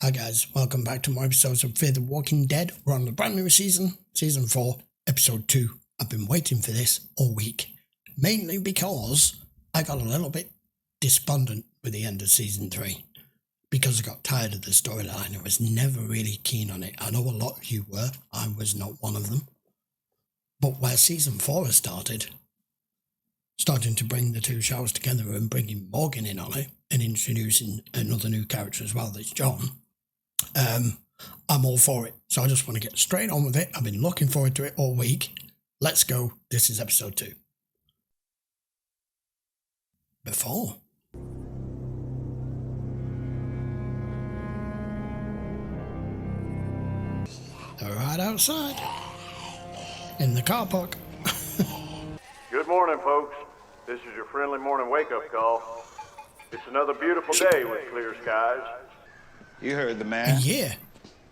Hi guys, welcome back to more episodes of Fear the Walking Dead. We're on the brand new season, season 4, episode 2. I've been waiting for this all week, mainly because I got a little bit despondent with the end of season 3. Because I got tired of the storyline, I was never really keen on it. I know a lot of you were, I was not one of them. But where season 4 has starting to bring the two shows together and bringing Morgan in on it, and introducing another new character as well, that's John, I'm all for it. So I just want to get straight on with it. I've been looking forward to it all week. Let's go. This is episode 2. Before. They're right outside. In the car park. Good morning, folks. This is your friendly morning wake-up call. It's another beautiful day with clear skies. You heard the man. Yeah.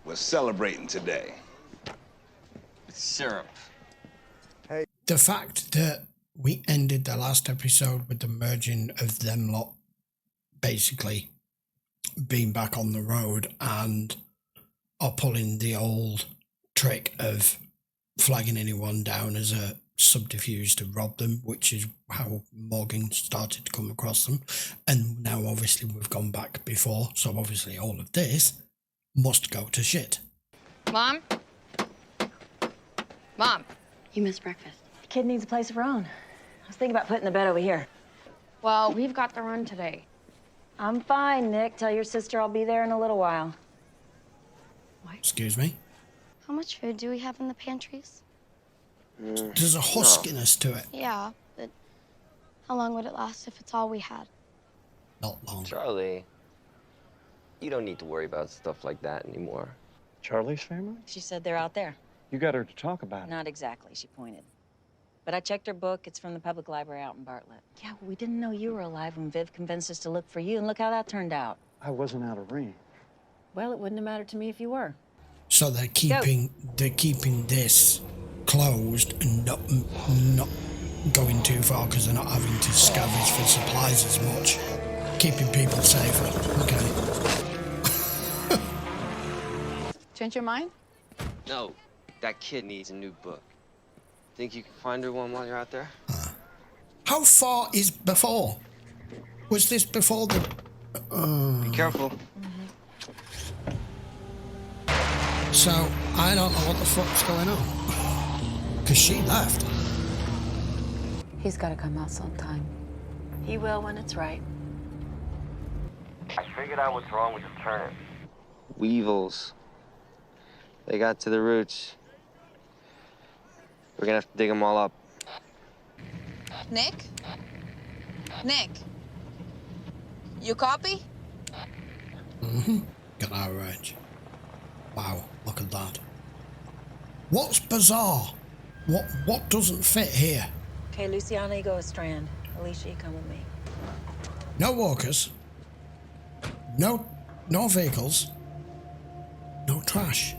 We're celebrating today. Syrup. The fact that we ended the last episode with the merging of them lot basically being back on the road and are pulling the old trick of flagging anyone down as a subterfuge to rob them, which is how Morgan started to come across them. And now obviously we've gone back before, so obviously all of this must go to shit. Mom? Mom? You missed breakfast. The kid needs a place of her own. I was thinking about putting the bed over here. Well, we've got the run today. I'm fine, Nick. Tell your sister I'll be there in a little while. Excuse me? How much food do we have in the pantries? There's a huskiness to it. Yeah, but how long would it last if it's all we had? Not long. Charlie, you don't need to worry about stuff like that anymore. Charlie's family? She said they're out there. You got her to talk about it. Not exactly, she pointed. But I checked her book. It's from the public library out in Bartlett. Yeah, well, we didn't know you were alive when Viv convinced us to look for you, and look how that turned out. I wasn't out of range. Well, it wouldn't have mattered to me if you were. So they're keeping this closed and not going too far because they're not having to scavenge for supplies as much. Keeping people safer. Okay. Change your mind? No, that kid needs a new book. Think you can find her one while you're out there? How far is before? Was this before the... Be careful. So, I don't know what the fuck's going on. Because she left. He's got to come out sometime. He will when it's right. I figured out what's wrong with the turnips. Weevils. They got to the roots. We're gonna have to dig them all up. Nick? Nick? You copy? Got our range. Wow, look at that. What's bizarre? What doesn't fit here? Okay, Luciana, you go with Strand. Alicia, you come with me. No walkers. No vehicles. No trash.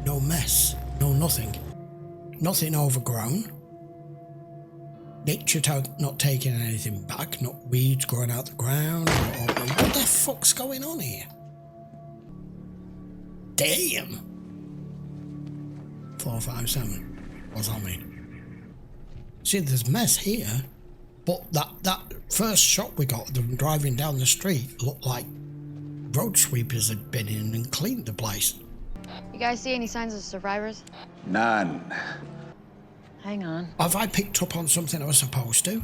No mess. No nothing. Nothing overgrown. Nature not taking anything back. Not weeds growing out the ground. What the fuck's going on here? Damn. 457. What's that mean? See, there's mess here, but that first shot we got, them driving down the street, looked like road sweepers had been in and cleaned the place. You guys see any signs of survivors? None. Hang on. Have I picked up on something I was supposed to?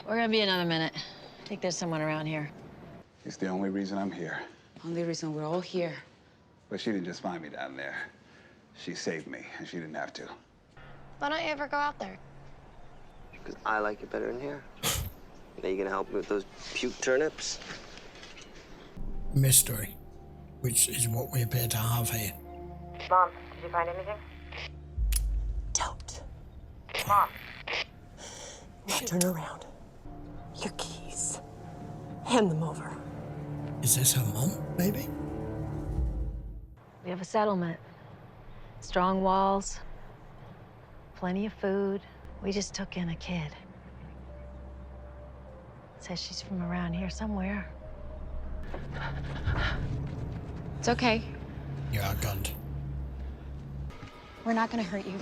We're gonna be another minute. I think there's someone around here. It's the only reason I'm here. Only reason we're all here. But she didn't just find me down there. She saved me, and she didn't have to. Why don't you ever go out there? Because I like it better in here. Now you gonna help me with those puke turnips? Mystery, which is what we appear to have here. Mom, did you find anything? Don't. Mom. Now turn around. Your keys. Hand them over. Is this her mom, maybe? We have a settlement. Strong walls. Plenty of food. We just took in a kid. Says she's from around here somewhere. It's okay. You're outgunned. We're not gonna hurt you.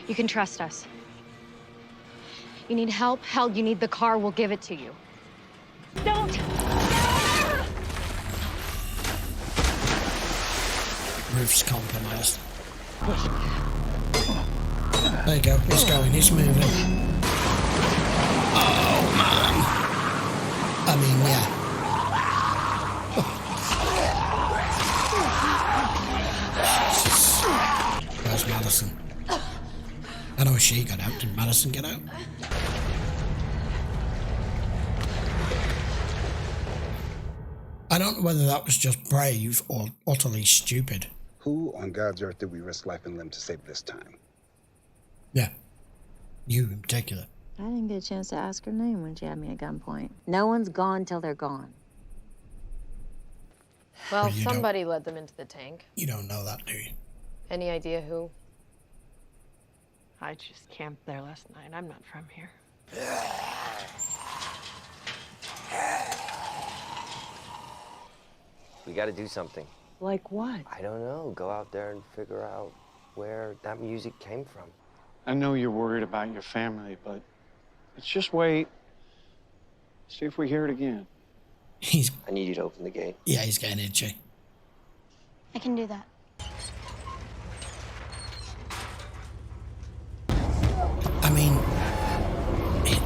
You can trust us. You need help? Hell, you need the car, we'll give it to you. Don't! Roof's compromised. There you go, he's going, he's moving. Oh, man. I mean, yeah. Where's Madison? I know she got out. Did Madison get out? I don't know whether that was just brave or utterly stupid. Who on God's earth did we risk life and limb to save this time? Yeah. You in particular. I didn't get a chance to ask her name when she had me at gunpoint. No one's gone till they're gone. Well, Well, you somebody led them into the tank. You don't know that, do you? Any idea who? I just camped there last night. I'm not from here. We gotta do something. Like what? I don't know. Go out there and figure out where that music came from. I know you're worried about your family, but let's just wait. See if we hear it again. I need you to open the gate. Yeah, he's getting itchy. I can do that. I mean,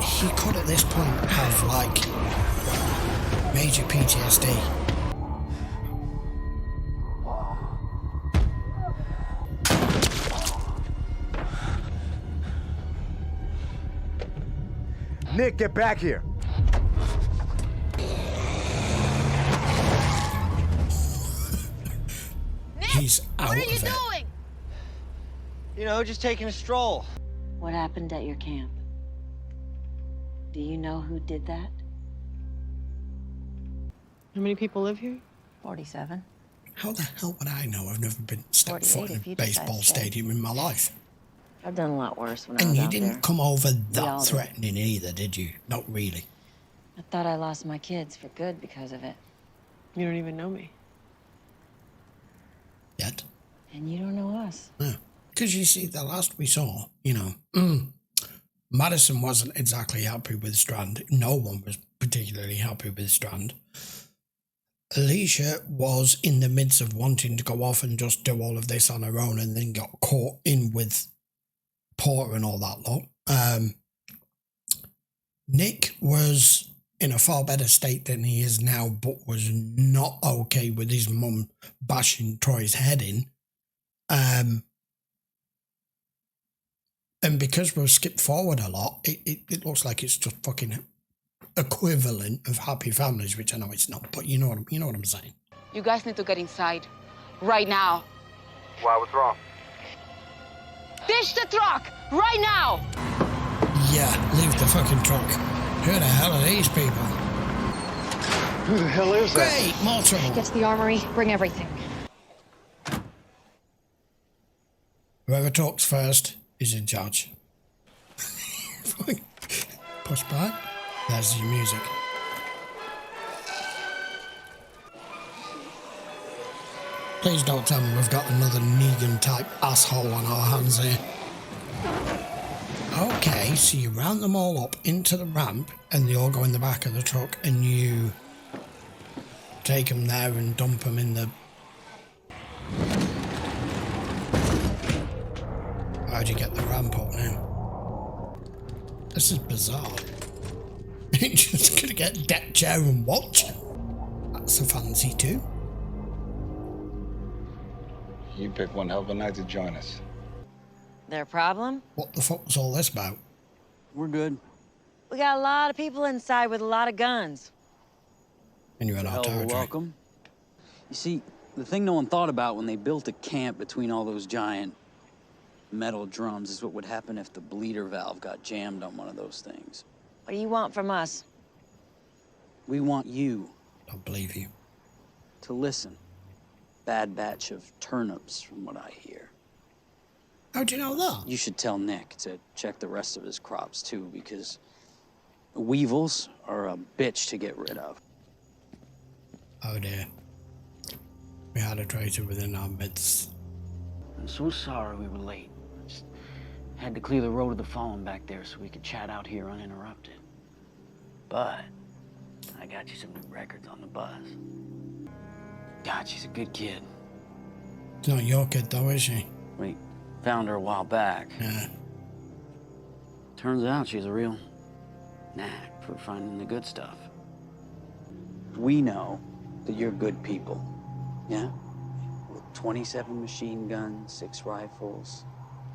he could at this point have, like, major PTSD. Nick, get back here. He's out What are of you it. doing? You know, just taking a stroll. What happened at your camp? Do you know who did that? How many people live here? 47. How the hell would I know? I've never been stepped 48 foot in if a you decide baseball to stay. stadium in my life. I've done a lot worse when I And was you out didn't there. come over all that did. threatening either, did you? Not really. I thought I lost my kids for good because of it. You don't even know me. Yet. And you don't know us. Yeah. Because you see, the last we saw, you know, Madison wasn't exactly happy with Strand. No one was particularly happy with Strand. Alicia was in the midst of wanting to go off and just do all of this on her own and then got caught in with Porter and all that lot. Nick was in a far better state than he is now, but was not okay with his mum bashing Troy's head in. And because we've skipped forward a lot, it looks like it's just fucking equivalent of Happy Families, which I know it's not, but you know what I'm saying. You guys need to get inside. Right now. Why, what's wrong? Ditch the truck! Right now! Yeah, leave the fucking truck. Who the hell are these people? Who the hell is that? Great, more trouble. Get to the armory, bring everything. Whoever talks first is in charge. Push back. There's your music. Please don't tell me we've got another Negan-type asshole on our hands here. Okay, so you round them all up into the ramp and they all go in the back of the truck and you take them there and dump them in the... How'd you get the ramp up now? This is bizarre. You're just gonna get deck chair and watch? That's a fancy too. You pick one hell of a night to join us. Their problem? What the fuck was all this about? We're good. We got a lot of people inside with a lot of guns. And you're in our Hell of a territory. welcome. You see, the thing no one thought about when they built a camp between all those giant metal drums is what would happen if the bleeder valve got jammed on one of those things. What do you want from us? We want you Don't believe you. to listen. Bad batch of turnips, from what I hear. How'd you know that? You should tell Nick to check the rest of his crops, too, because weevils are a bitch to get rid of. Oh dear. We had a traitor within our midst. I'm so sorry we were late. Just had to clear the road of the fallen back there so we could chat out here uninterrupted. But I got you some new records on the bus. God, she's a good kid. It's not your kid though, is she? We found her a while back. Yeah. Turns out she's a real knack for finding the good stuff. We know that you're good people, yeah? With 27 machine guns, 6 rifles,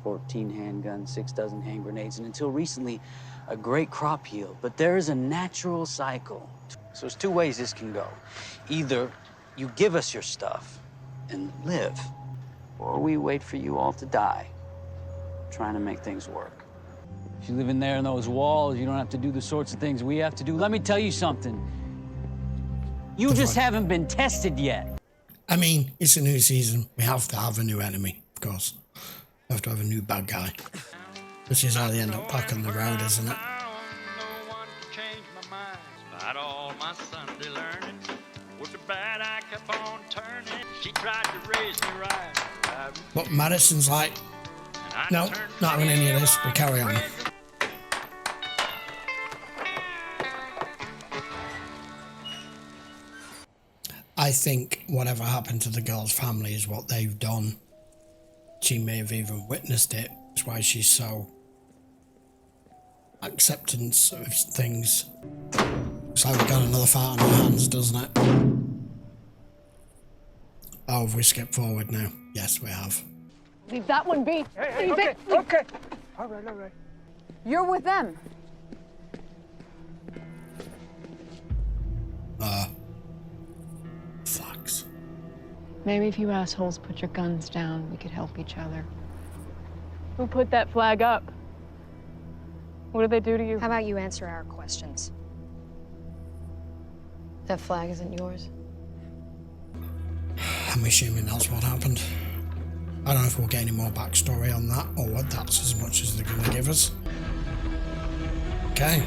14 handguns, 6 dozen hand grenades, and until recently, a great crop yield. But there is a natural cycle. So there's 2 ways this can go. Either you give us your stuff and live, or we wait for you all to die, trying to make things work. If you live in there in those walls, you don't have to do the sorts of things we have to do. Let me tell you something. You just haven't been tested yet. I mean, it's a new season. We have to have a new enemy, of course. We have to have a new bad guy. Which is how they end up back on the road, isn't it? But Madison's like, no, not having any of this. We carry on. I think whatever happened to the girl's family is what they've done. She may have even witnessed it. That's why she's so acceptance of things. Looks like we've got another fight on our hands, doesn't it? Oh, have we skipped forward now? Yes, we have. Leave that one be. Hey, Leave okay, it. okay. All right. You're with them. Fucks. Maybe if you assholes put your guns down, we could help each other. Who put that flag up? What did they do to you? How about you answer our questions? That flag isn't yours. I'm assuming that's what happened. I don't know if we'll get any more backstory on that or what. That's as much as they're going to give us. Okay.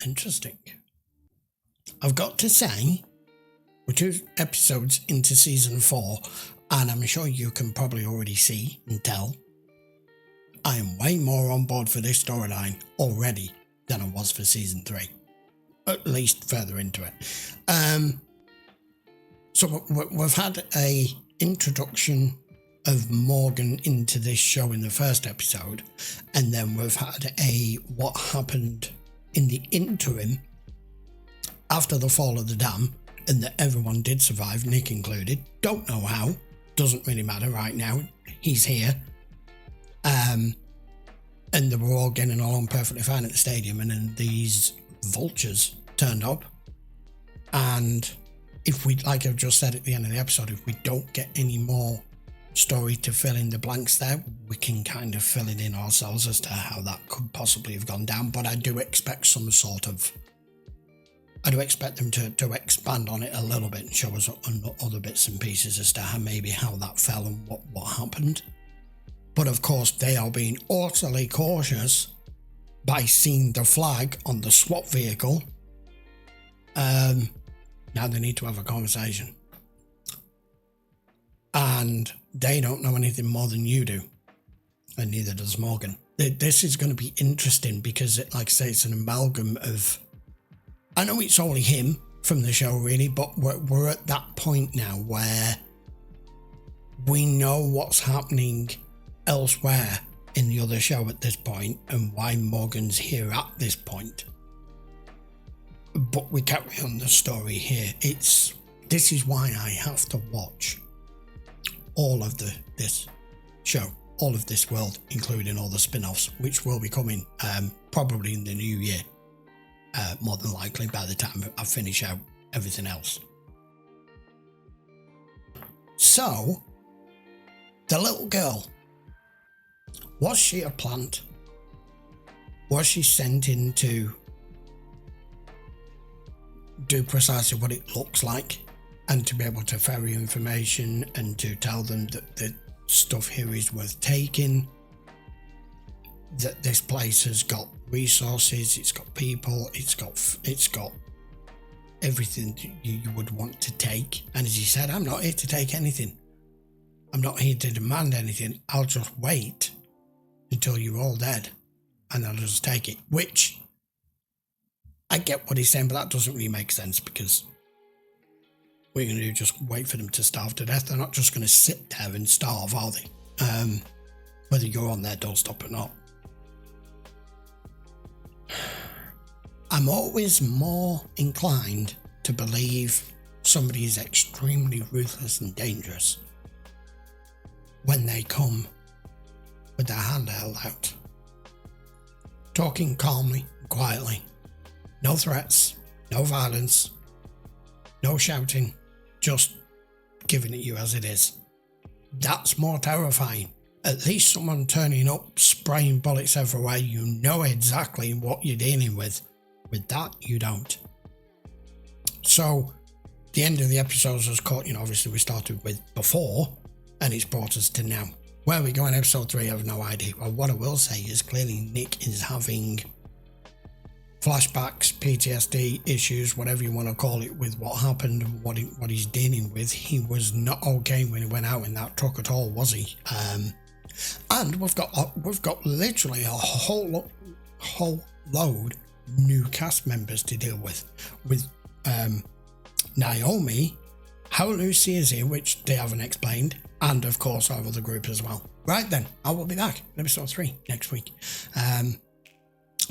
Interesting. I've got to say, we're 2 episodes into season 4, and I'm sure you can probably already see and tell I am way more on board for this storyline already than I was for season 3. At least further into it. So we've had a introduction of Morgan into this show in the first episode, and then we've had a what happened in the interim after the fall of the dam, and that everyone did survive, Nick included. Don't know how, doesn't really matter right now. He's here. And they were all getting along perfectly fine at the stadium, and then these vultures turned up. And if we, like I've just said at the end of the episode, if we don't get any more story to fill in the blanks there, we can kind of fill it in ourselves as to how that could possibly have gone down. But I do expect some sort of, I do expect them to expand on it a little bit and show us other bits and pieces as to how that fell and what happened. But of course, they are being utterly cautious by seeing the flag on the SWAT vehicle. Now they need to have a conversation. And they don't know anything more than you do. And neither does Morgan. This is going to be interesting because, like I say, it's an amalgam of... I know it's only him from the show, really, but we're at that point now where we know what's happening elsewhere in the other show at this point and why Morgan's here at this point. But we carry on the story here. This is why I have to watch all of this show, all of this world, including all the spin-offs, which will be coming probably in the new year, more than likely by the time I finish out everything else. So, the little girl, was she a plant? Was she sent in to do precisely what it looks like and to be able to ferry information and to tell them that the stuff here is worth taking? that this place has got resources, it's got people, it's got everything you would want to take. And as he said, I'm not here to take anything. I'm not here to demand anything. I'll just wait until you're all dead and I'll just take it. Which, I get what he's saying, but that doesn't really make sense, because we're going to do just wait for them to starve to death. They're not just going to sit there and starve, are they? Whether you're on their doorstep or not. I'm always more inclined to believe somebody is extremely ruthless and dangerous when they come with their hand held out, talking calmly and quietly, no threats, no violence, no shouting, just giving it you as it is. That's more terrifying. At least someone turning up, spraying bullets everywhere, you know exactly what you're dealing with. With that, you don't. So, the end of the episodes was caught, obviously we started with before, and it's brought us to now. Where we go in episode 3, I have no idea. Well, what I will say is clearly Nick is having flashbacks, PTSD issues, whatever you want to call it, with what happened, what he's dealing with. He was not okay when he went out in that truck at all, was he? And we've got literally a whole load new cast members to deal with Naomi, how Lucy is here, which they haven't explained, and of course our other group as well. Right then, I will be back in episode 3 next week.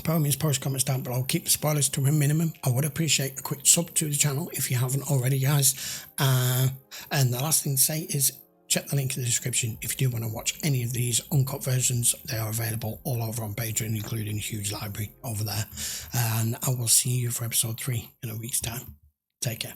By all means, post comments down below. Keep the spoilers to a minimum. I would appreciate a quick sub to the channel if you haven't already, guys. And the last thing to say is check the link in the description if you do want to watch any of these uncut versions. They are available all over on Patreon, including a huge library over there. And I will see you for episode 3 in a week's time. Take care.